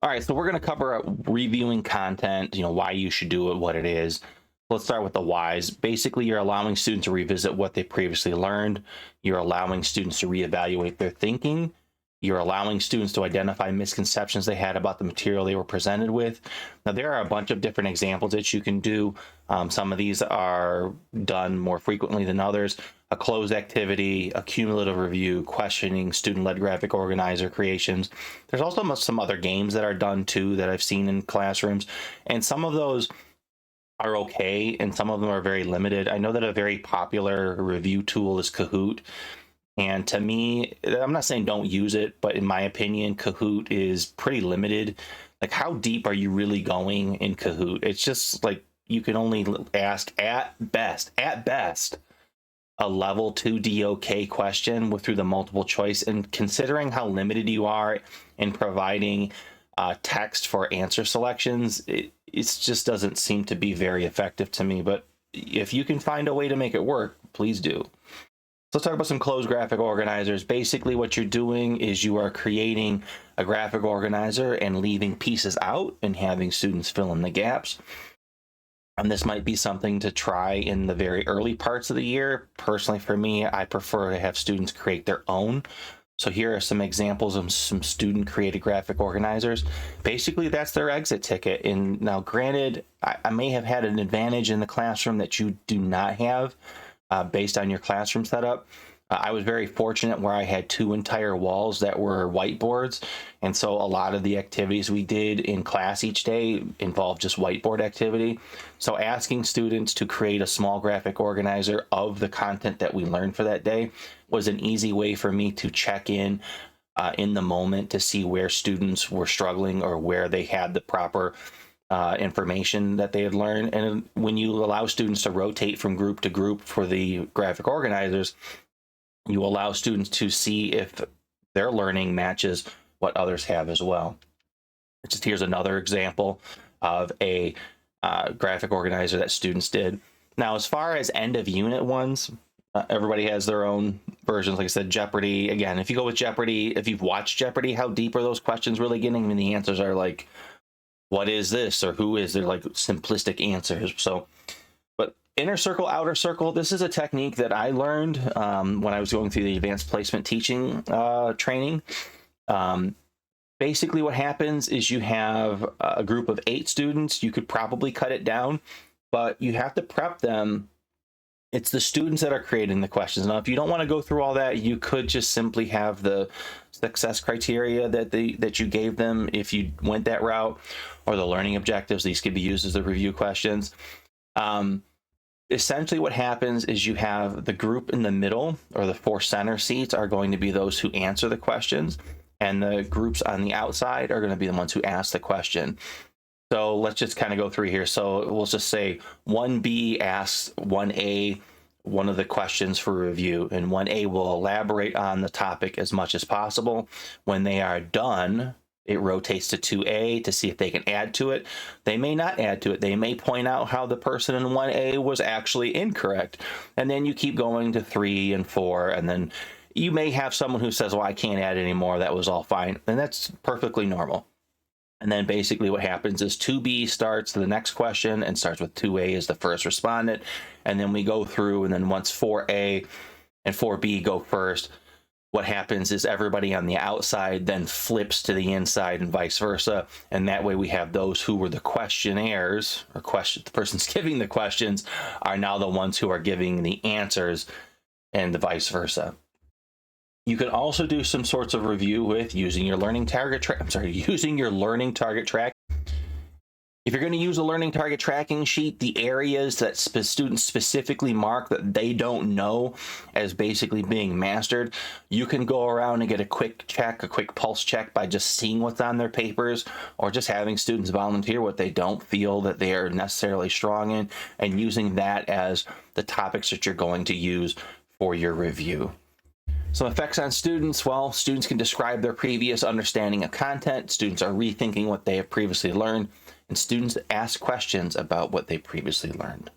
All right, so we're going to cover reviewing content, why you should do it, what it is. Let's start with the whys. Basically, you're allowing students to revisit what they previously learned. You're allowing students to reevaluate their thinking. You're allowing students to identify misconceptions they had about the material they were presented with. Now, there are a bunch of different examples that you can do. Some of these are done more frequently than others. A closed activity, a cumulative review, questioning, student-led graphic organizer creations. There's also some other games that are done too that I've seen in classrooms, and some of those are okay, and some of them are very limited. I know that a very popular review tool is Kahoot. And to me, I'm not saying don't use it, but in my opinion, Kahoot is pretty limited. Like, how deep are you really going in Kahoot? It's just like you can only ask at best, a level 2 DOK question through the multiple choice. And considering how limited you are in providing text for answer selections, it just doesn't seem to be very effective to me. But if you can find a way to make it work, please do. So let's talk about some closed graphic organizers. Basically, what you're doing is you are creating a graphic organizer and leaving pieces out and having students fill in the gaps. And this might be something to try in the very early parts of the year. Personally, for me, I prefer to have students create their own. So here are some examples of some student-created graphic organizers. Basically, that's their exit ticket. And now, granted, I may have had an advantage in the classroom that you do not have. Based on your classroom setup. I was very fortunate where I had 2 entire walls that were whiteboards, and so a lot of the activities we did in class each day involved just whiteboard activity. So asking students to create a small graphic organizer of the content that we learned for that day was an easy way for me to check in the moment to see where students were struggling or where they had the proper information that they had learned. And when you allow students to rotate from group to group for the graphic organizers, you allow students to see if their learning matches what others have as well. Here's another example of a graphic organizer that students did. Now, as far as end of unit ones, everybody has their own versions. Like I said, Jeopardy, again, if you go with Jeopardy, if you've watched Jeopardy, how deep are those questions really getting? I mean, the answers are like, what is this, or who is? They're like simplistic answers. So, but inner circle, outer circle, this is a technique that I learned when I was going through the advanced placement teaching training. Basically what happens is you have a group of 8 students. You could probably cut it down, but you have to prep them. It's the students that are creating the questions. Now, if you don't want to go through all that, you could just simply have the success criteria that you gave them if you went that route, or the learning objectives. These could be used as the review questions. Essentially what happens is you have the group in the middle, or the 4 center seats, are going to be those who answer the questions, and the groups on the outside are going to be the ones who ask the question. So let's just kind of go through here. So we'll just say 1B asks 1A one of the questions for review, and 1A will elaborate on the topic as much as possible. When they are done, it rotates to 2A to see if they can add to it. They may not add to it. They may point out how the person in 1A was actually incorrect. And then you keep going to 3 and 4, and then you may have someone who says, well, I can't add anymore. That was all fine. And that's perfectly normal. And then basically what happens is 2B starts the next question and starts with 2A as the first respondent. And then we go through, and then once 4A and 4B go first, what happens is everybody on the outside then flips to the inside and vice versa. And that way we have those who were the questionnaires, or the persons giving the questions, are now the ones who are giving the answers, and the vice versa. You can also do some sorts of review with using your learning target track. Using your learning target track. If you're going to use a learning target tracking sheet, the areas that students specifically mark that they don't know as basically being mastered, you can go around and get a quick pulse check by just seeing what's on their papers, or just having students volunteer what they don't feel that they are necessarily strong in, and using that as the topics that you're going to use for your review. Some effects on students. Well, students can describe their previous understanding of content. Students are rethinking what they have previously learned, and students ask questions about what they previously learned.